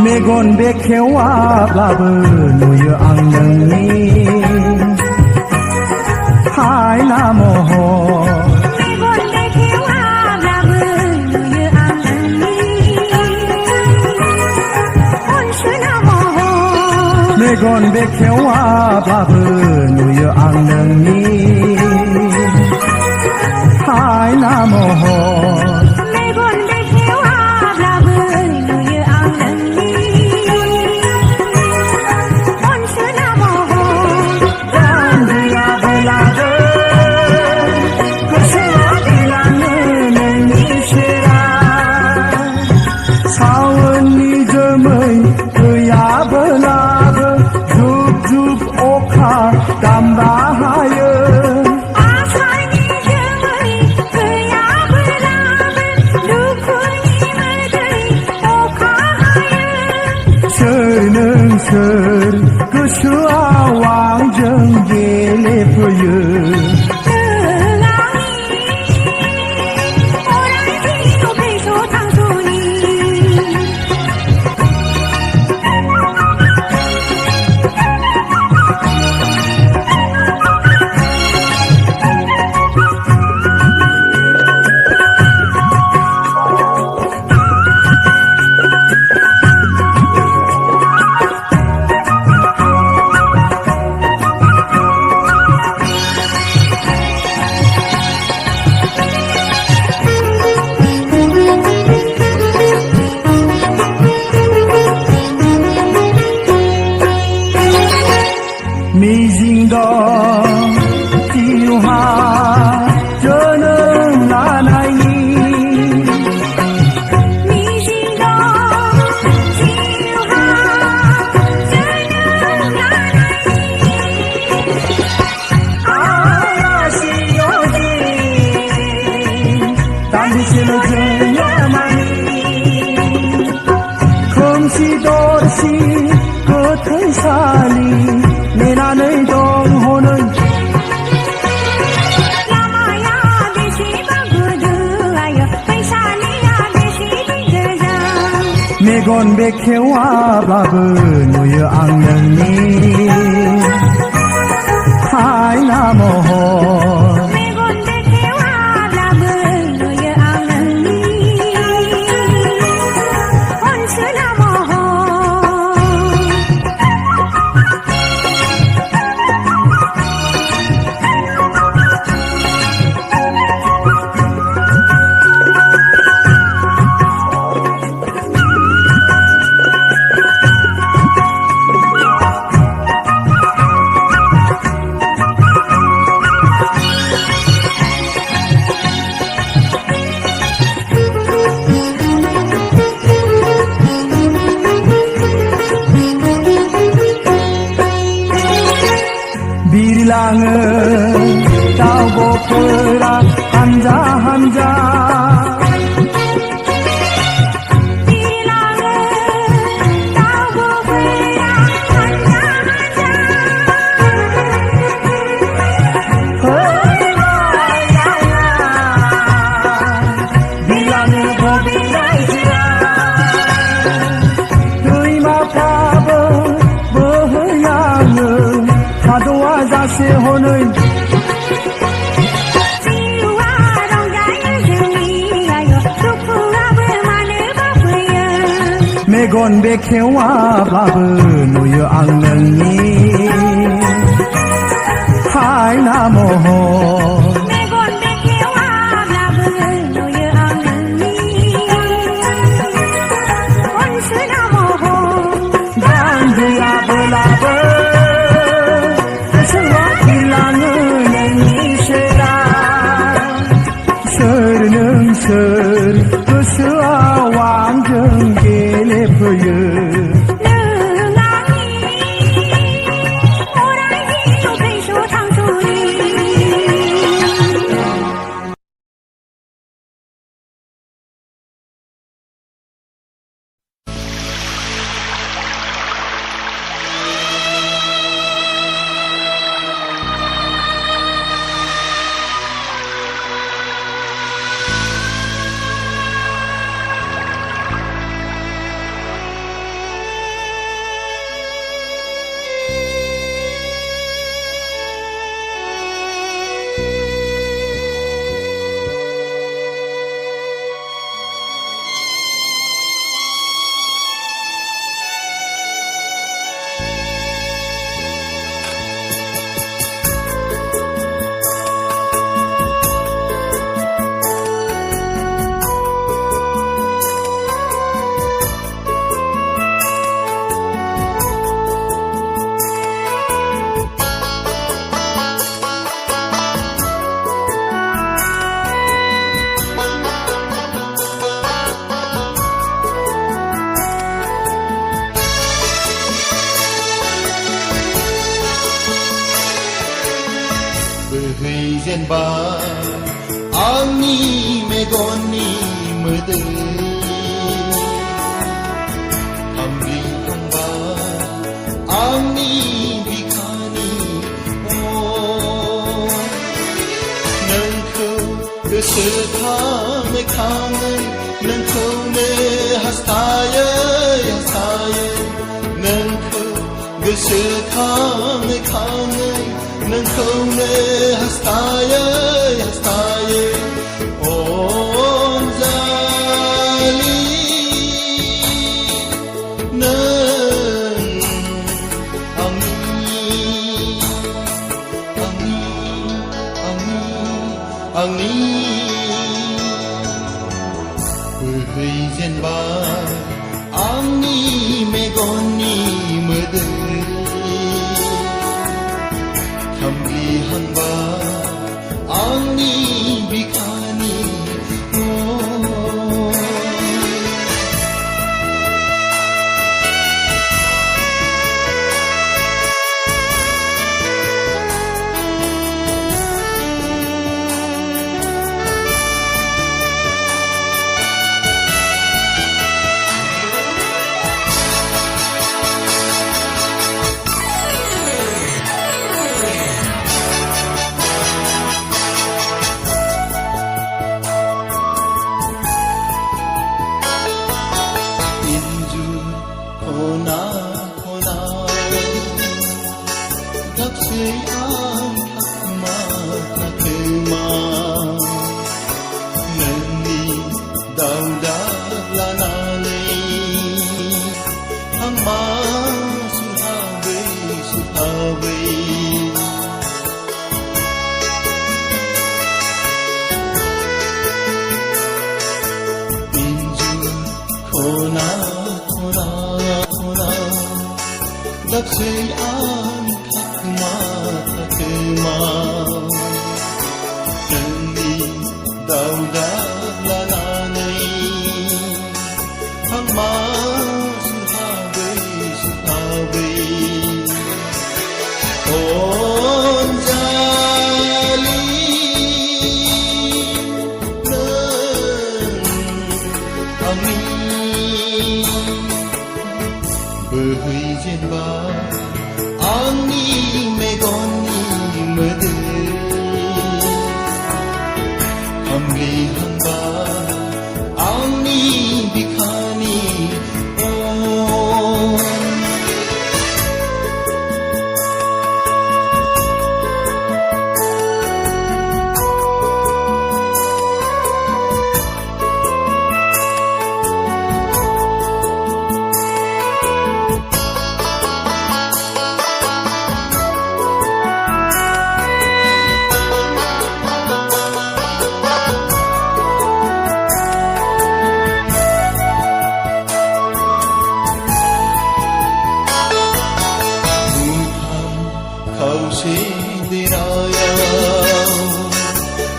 Megan बेखेवाब्लाबो नुयो आं नोंनि हायना महर मेगन बेखेवाब्लाबो नुयो आं नोंनि अनसुना महर मेगन बेखेवाब्लाबो नुयो आं नोंनि हायना महर मेगन बेखेवाब्लाबो नुयो आं नोंनि अनसुना महर गानदैयाबोलाबो गोसोआ दैलाङो नोंनि सेराव सावोननि जोमै गैयाबोलाबो जुब जुब अखा दामब्रा हायो आसारनि जोमै गैयाब्लाबो दुखुनि मोदै अखा हायो सोर नों सोर गोसोआव आंजों गेलेफैयो मिजिं दं जिउहा जोनोम लानायनि मिजिं दं जिउहा जोनोम लानायनि आलासियदि दान्दिसेल' जोंलामानि खोमसि दरसि गोथैसालि नेनानै दं हनै लामाया बेसेबा गुदु आयो फैसालिया बेसे गोजान मेगन बेखेवाब्लाबो नुयो आं नोंनि हायना महर मेगन बेखेवाब्लाबो नुयो आं नोंनि अनसुना महर बिरलाङो दाउब'फोरा हानजा हानजा बिरलाङो दाउब'फोरा हानजा हानजा बिरलाङो बबे रायजोआ दैमाफ्राबो बोहैलाङो थाद'आ जासे हनै जिउआ रंजायो जोंनियायो दुखुआबो मानोबा फैयो मेगन बेखेवाब्लाबो नुयो आं नोंनि हायना महर मेगन बेखेवाब्लाबो नुयो आं नोंनि अनसुना महर गानदैयाबोलाबो गोसोआ दैलाङो नोंनि सेराव सोर नों सोर गोसोआव आंजों गेलेफैयो नों आंनि अराय जिउ थैस' थांस'नि बोहैजेनबा आंनि मेगननि मोदै हामग्लिहांबा आंनि बिखानि नोंखौ गोसोखाङै खाङै नोंखौनो हास्थायै हास्थायै नोंखौ गोसोखाङै खाङै नोंखौनो हास्थायै हास्थायै अनजालि नों आंनि बोहैजेनबा आंनि मेगननि मोदै हामग्लिहांबा आंनि बिखानि खना खना गाबसै आं थाखोमा थाखोमा नोंनि दावदाब लानानै आं मा सुहाबै सुहाबै इन्जुर खना खना गाबसै आं थाखोमा थाखोमा नोंनि दावदाब लानानै आं मा सुहाबै सुहाबै अनजालि नों बोहैजेनबा आंनि मेगननि मोदै हामग्लिहांबा आंनि बिखानि खावसे देरायाव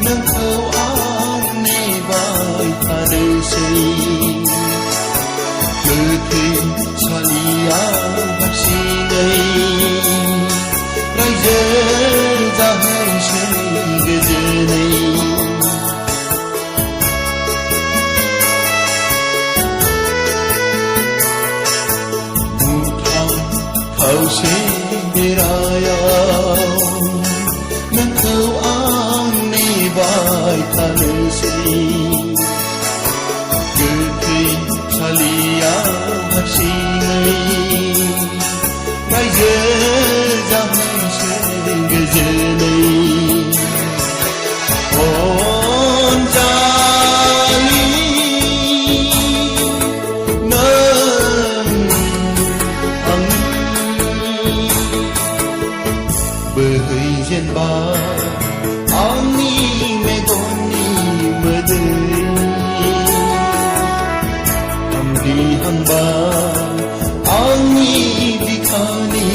नोंखौ आं नेबाय थानोसै गोथैसालियाव हारसिङै रायजो जाहैसै गोजोनै खावसे देरायाव नोंखौ आं नेबाय थानोसै गोथैसालियाव हारसिङै रायजो जाहैसै गोजोनै अनजालि बोहैजेनबा आंनि मेगननि मोदै हामग्लिहांबा आंनि बिखानि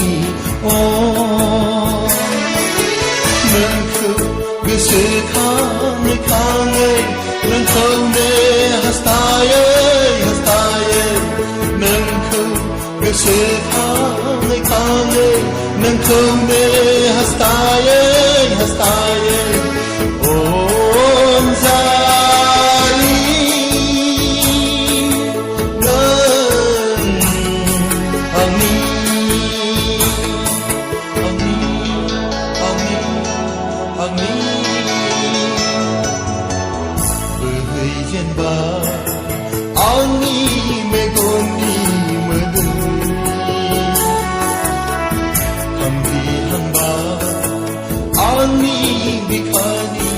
नोंखौ गोसोखाङै खाङै नोंखौनो हास्थायै हास्थायै नोंखौ गोसोखाङै खाङै नोंखौनो हास्थायै हास्थायै आंनि बोहैजेनबा आंनि मेगननि मोदै हांबा आंनि बिखानि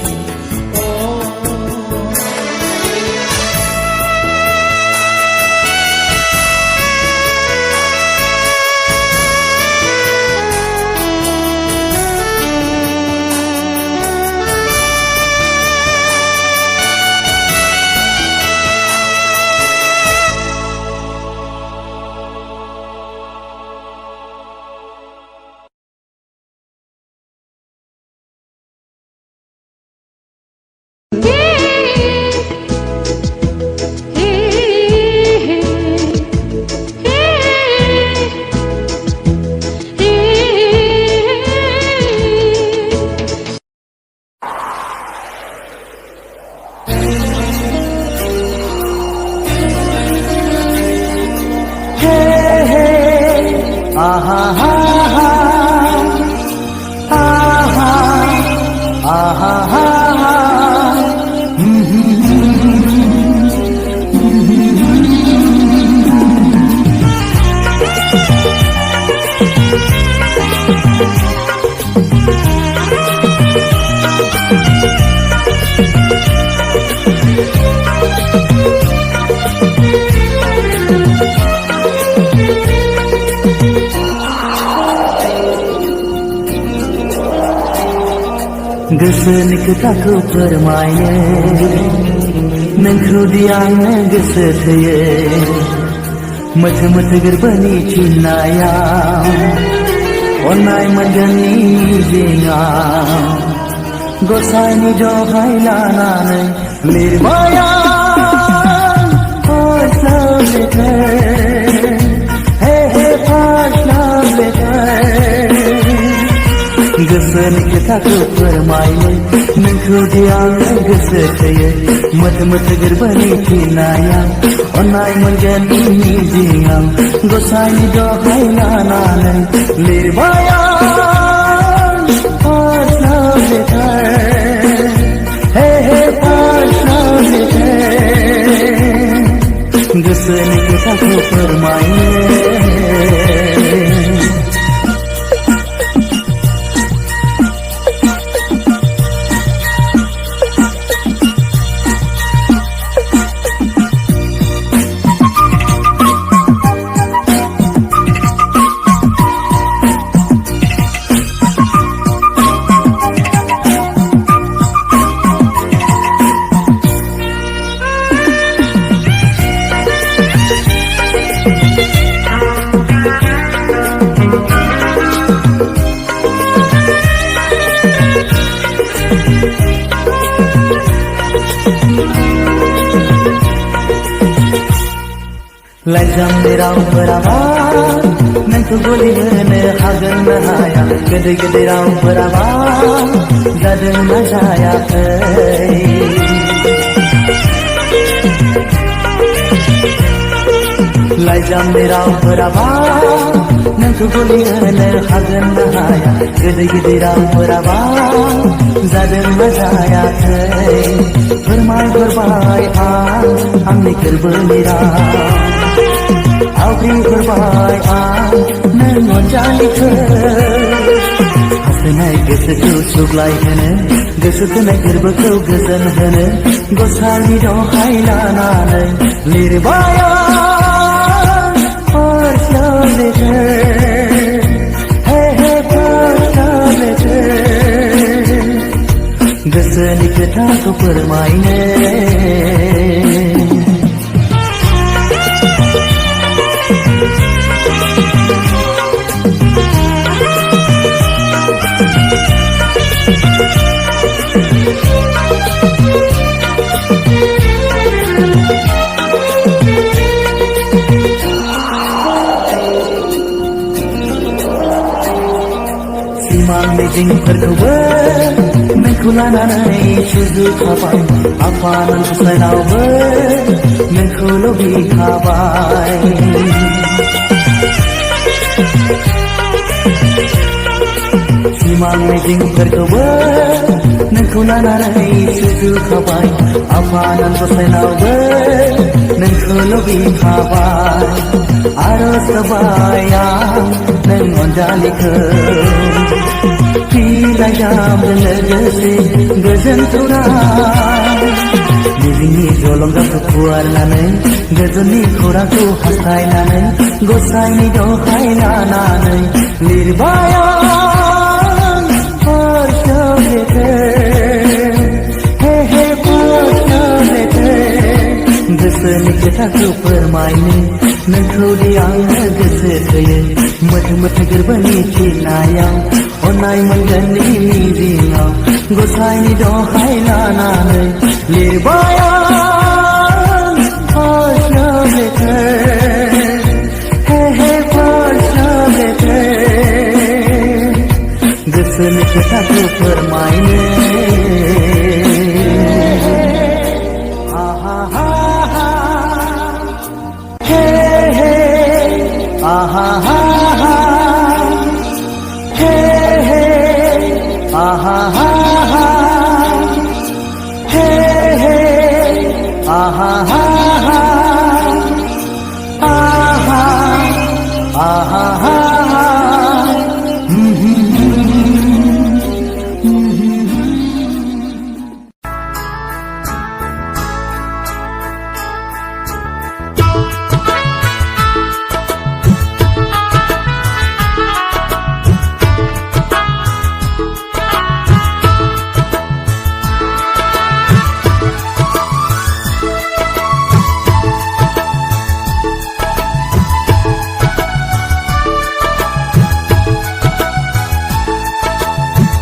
गोसोनि खोथाखौ फोरमायनो नोंखौ दि आङो गोसो थोयो मोथो मोथो गोरबोनि थिननायाव अननाय मोनगोननि मिजिङाव गसाइनि दहाय लानानै लिरबाय आं फार्स्ट लाभ लेटार हे फार्स्ट लाभ लेटार गोसोनि खोथाखौ फोरमायनो नोंखौ दि आङो गोसो थोयो मोथो मोथो गोरबोनि थिननायाव अननाय मोनगोननि मिजिङाव गसाइनि दहाय लानानै लिरबाय आं फार्स्ट लाभ लेटार हे फार्स्ट लाभ लेटार गोसोनि खोथाखौ फोरमायनो लाइजामनि रावफोराबा नोंखौ गलि होनो हागोन ना हाया गोदै गोदै रावफोराबा जादों ना जायाखै लाइजामनि रावफोराबा नोंखौ गलि होनो हागोन ना हाया गोदै गोदै रावफोराबा जादों ना जायाखै फोरमायहरबाय आंनि गोरबोनि राव आवग्रिहरबाय आं नों अनजालिखौ हास्थायनाय गोसोखौ सुग्लायहोनो गोसो थोनाय गोरबोखौ गोजोन होनो गसाइनि दहाय लानानै लिरबाय आं फार्स्ट लाभ लेटार हे फार्स्ट लाभ लेटार गोसोनि खोथाखौ फोरमायनो सिमां मिजिंफोरखौबो नोंखौ लानानै सुजुखाबाय आफान गसाइनावबो नोंखौ लुबैखाबाय सिमां मिजिंफोरखौबो नोंखौ लानानै सुजुखाबाय आफानान गसाइनावबो नोंखौ लुबैखाबाय आरज होबाय आं नों अनजालिखौ बिलाइजामजों लोगोसे गोजोन खौरां मिजिंनि जलंगाखौ फुवारनानै गोजोननि खौरांखौ हास्थायनानै गसाइनि दहाय लानानै लिरबाय आं हरसे लेथार हे लेथार गोसोनि खोथाखौ फोरमायनो नोंखौ दि आङो गोसो थोयो मोथो मोथो गोरबोनि थिनायाव अननाय मोनगोननि मिजिङाव गसाइनि दहाय लानानै लिरबाय आं हरसे लेथार हे हरसे लेथार गोसोनि खोथाखौ फोरमायनो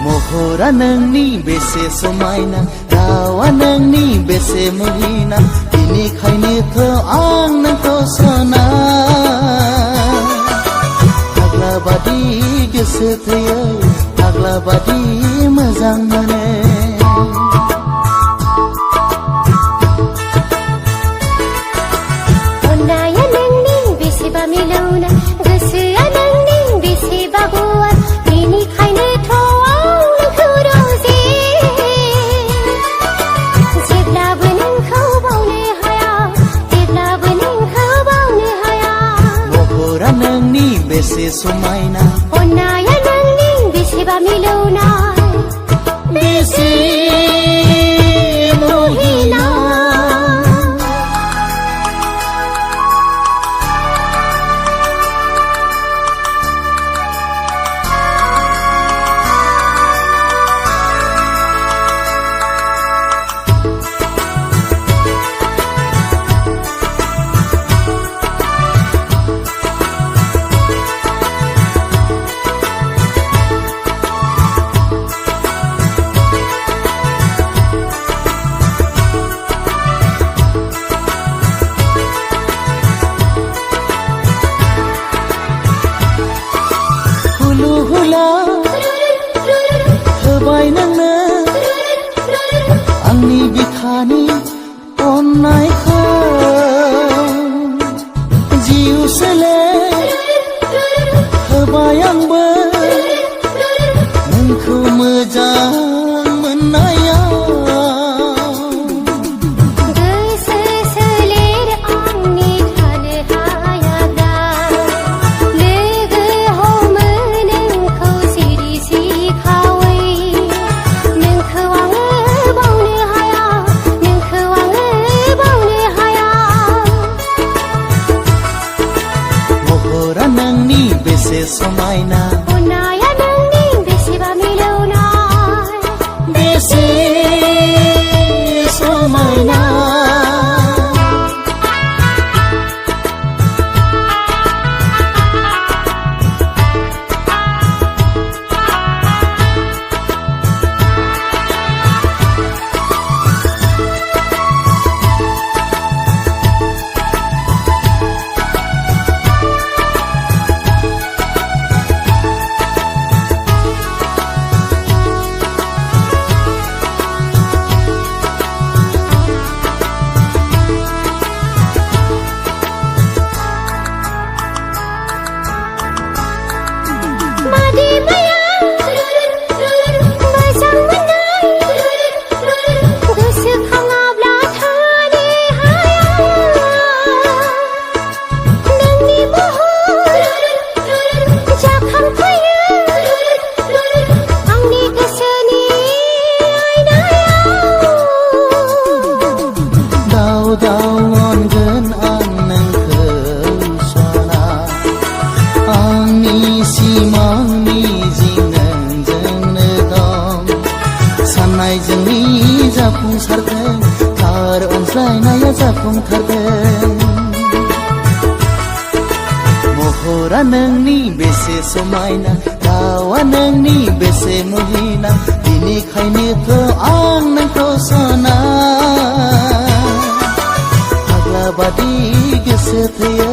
महरा नोंनि बेसे समायना रावा नोंनि बेसे मुहिना बेनिखायनोथ' आं नोंखौ सना फाग्ला बादि गोसो थोयो फाग्ला बादि मोजां मोनो अननाया नोंनि बेसेबा मिलौना गोसोआ नोंनि बेसेबा गुवार बेनिखायनोथ' नोंनि बेसे समायना अननाया नोंनि बेसेबा मिलौना बेसे मुहिना होबाय नोंनो आंनि बिखानि अननायखौ जिउ सोले होबाय आंबो नोंखौ मोजां मोननायाव समायना अननाया नोंनि बेसेबा मिलौना साननाय जोंनि जाफुंसारदों थार अनज्लायनाया जाफुंथारदों महरा नोंनि बेसे समायना रावा नोंनि बेसे मुहिना बिनिखायनोथ' आं नोंखौ सना फाग्ला बादि गोसो थैयो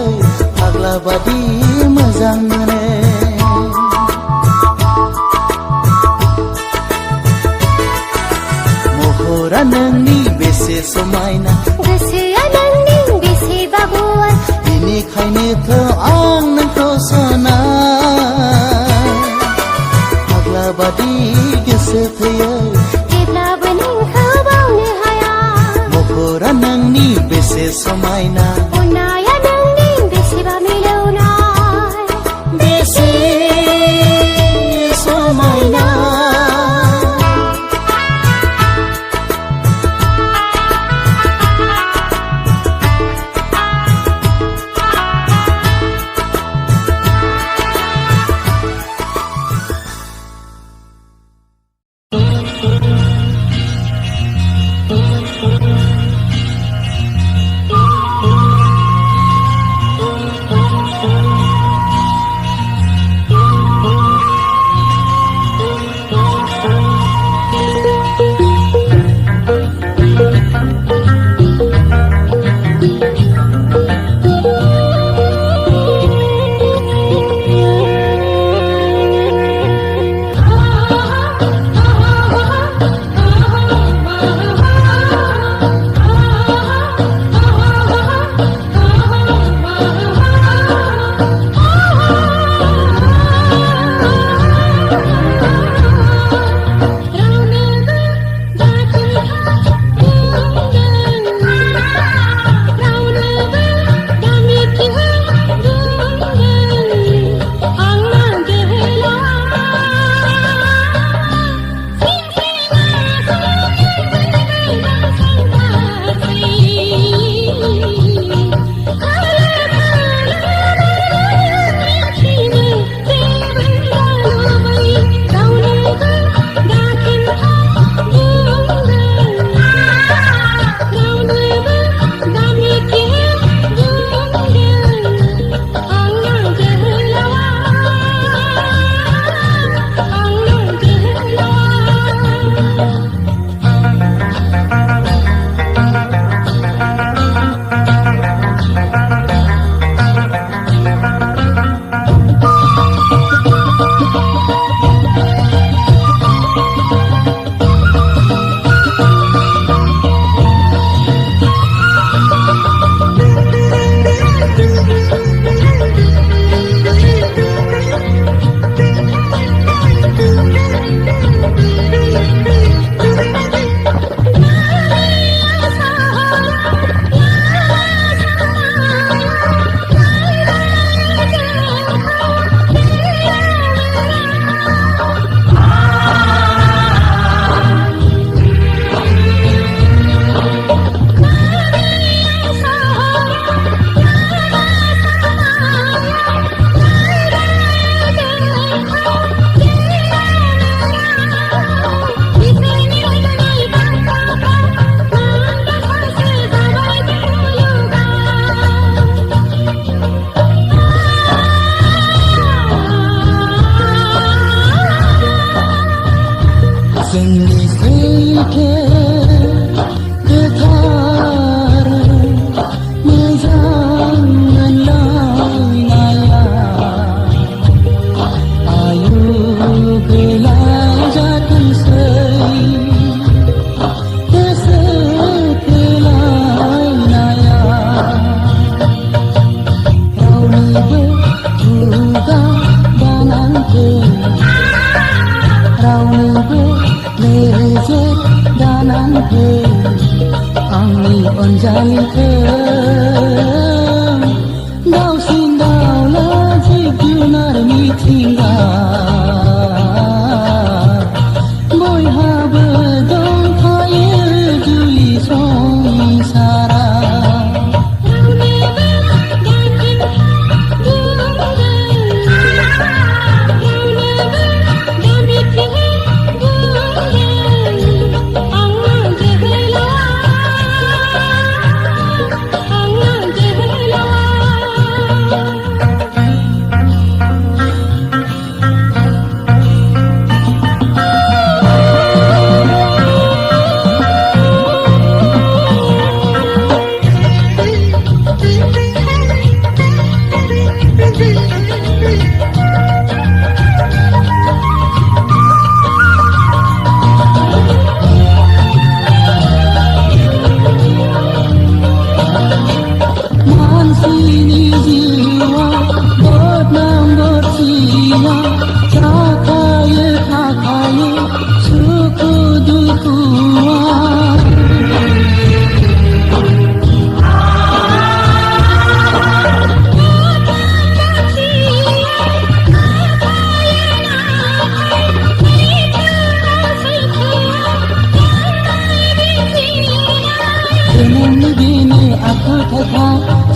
फाग्ला बादि मोजां मोनो महरा नोंनि बेसे समायना गोसोआ नोंनि बेसेबा गुवार बिनिखायनोथ' आं नोंखौ सना फाग्ला बादि गोसो थैयो जेब्लाबो नोंखौ बावनो हाया महरा नोंनि बेसे समायना अननाया नोंनि बेसेबा मिलौनाय बेसे समायना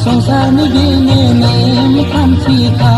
संसारनि बेनो नेम खान्थिखा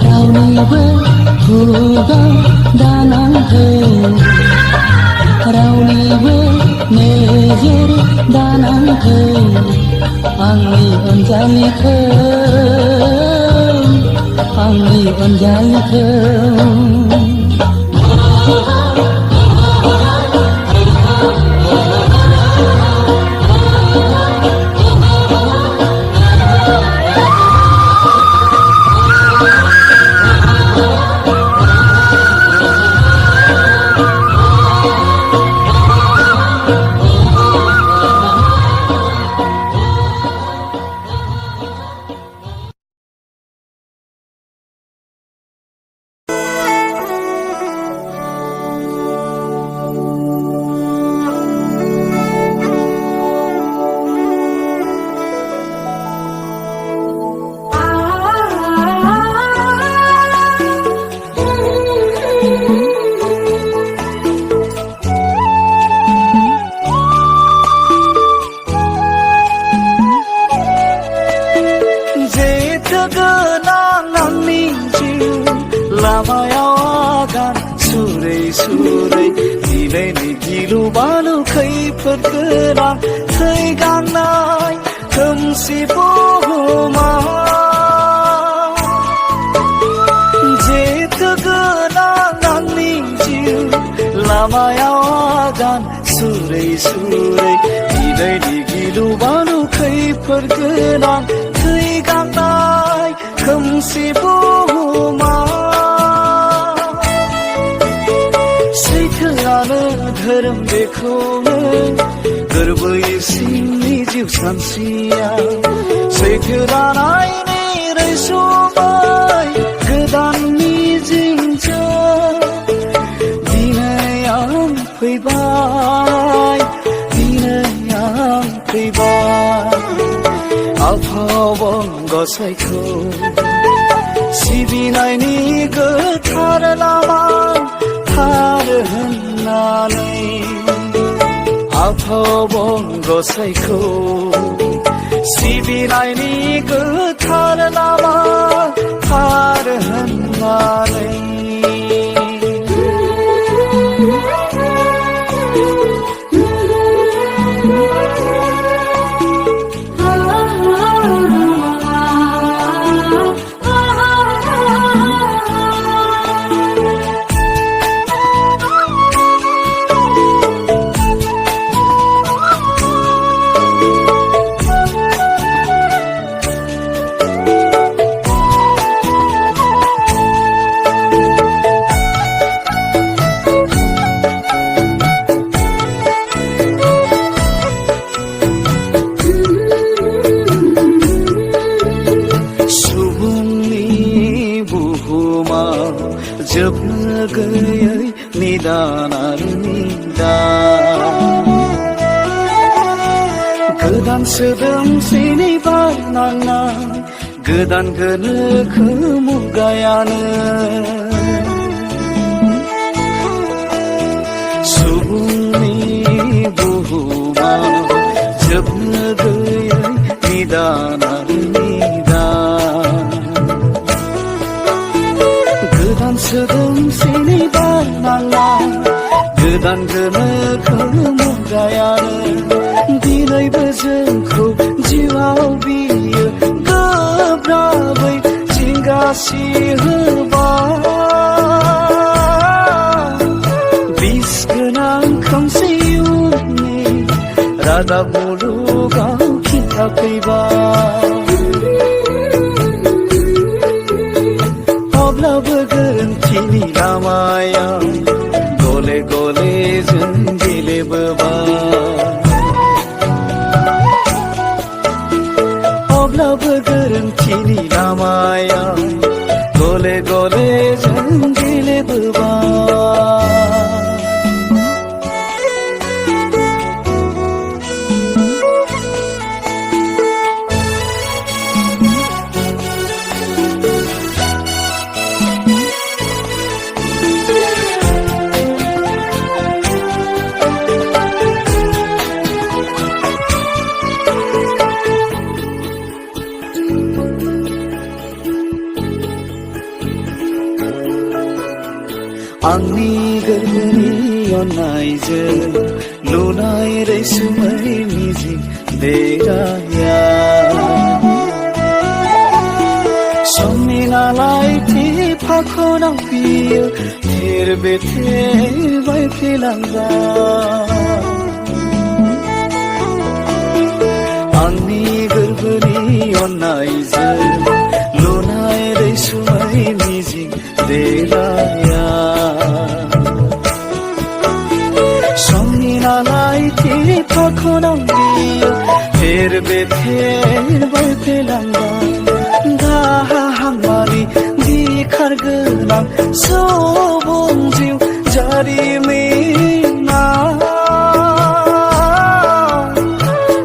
रावनिबो खुगा दानांथों रावनिबो नोजोर दानांथों आंनि अनजालिखौ आंनि अनजालिखौ लामायाव आगान सुरै सुरै दिनैनि गिलु बालु खैफोद गोनां थै गांनाय खोमसि बुहुमाव जेथो गोनां आंनि जिउ लामायाव आगान सुरै सुरै दिनैनि गिलु बालु खैफोद गोनां थै गांनाय खोमसि बुहुमाव सैथोआनो धोरोम बेखौनो गोरबोयै सिंनि जिउ सानस्रिया सैथो दानायनि रैसुमै गोदान मिजिंजों दिनै आं फैबाय दिनै आं फैबाय आफा गसाइखौ सिबिनायनि गोथार लामा थार होननानै आफा गसाइखौ सिबिनायनि गोथार लामा थार होननानै जोबनो गैयै निदान आरो निदान गोदान सोदोमस्रिनि बारनांनाय गोदान गोनोखो मुगायानो सुबुंनि बुहुमाव जोबनो गैयै निदान आरो निदान गोदान सोदोमस्रिनि बारनांनाय गोदान गोनोखो मुगायानो दिनैबो जोंखौ जिउआव बियो गोब्राबै जिंगासि होबाय बिस गोनां खोमसि इयुननि रादाब मुलुगाव खिन्थाफैबाय अब्लाबो गोरोन्थिनि लामायाव गले गले जों गेलेबोबाय गले गले जों गेलेबोबाय आंनि गोरबोनि अननायजों लुनाय रैसुमै मिजिं देराया समनि नालाय फाखनाव बियो थेर बेथेर बायफ्लेलांबाय आंनि गोरबोनि अननायजों लुनाय रैसुमै मिजिं देराया समनि नालाय फाखनाव बियो थेर बेथेर बायफ्लेलांबाय दाहामारि बिखार गोनां सुबुं जिउ जारिमिना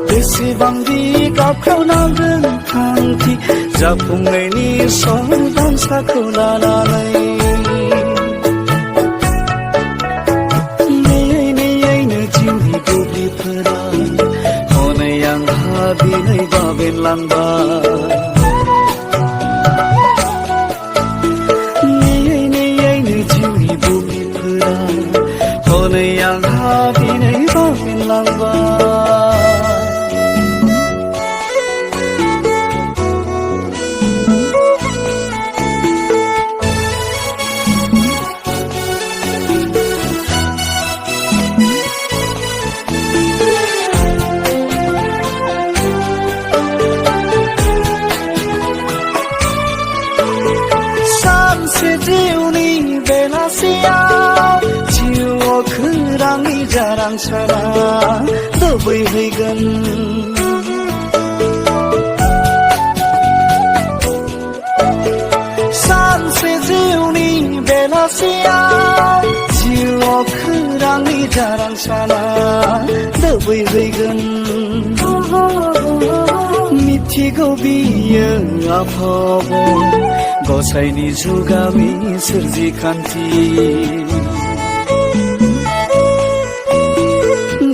बेसेबांदि गाबख्रावनांगोन थांखि जाफुंनायनि सदांसाखौ लानानै नेयै नेयैनो जिउनि दुब्लिफोरा हनै आंहा दिनै बाबेनलांबाय नेयै नेयैनो जिउनि दुब्लिफोरा हनै आंहा दिनै बाबेनलांबाय जिउआव खौरांनि जारां सारा दोबैहैगोन सानसे जिउनि बेलासियाव जिउआव खौरांनि जारां सारा दोबैहैगोन मिथिगौ बियो आफाबो गसाइनि जुगामि सोरजिखान्थि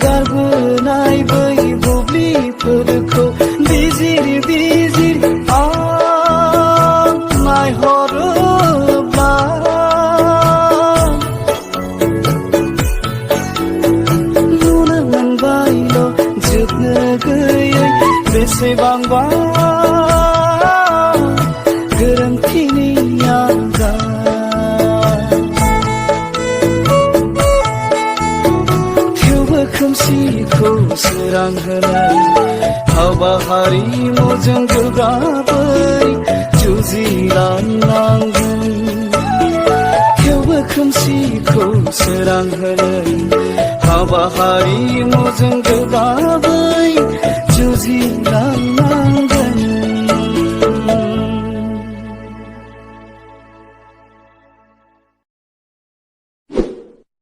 गारबोनाय बै बुब्लिफोरखौ बिजिर बिजिर आं नायहरोब्ला नुनो मोनबायल' जोबनो गैयै बेसेबांबा गोरोन्थिनि थेवबो खोमसिखौ सोरां होनो हाबा हारिमुजों गोब्राबै जुजिलांनांगोन थेवबो खोमसिखौ सोरां होनो हाबा हारिमुजों गोब्राबै जुजिलांनांगोन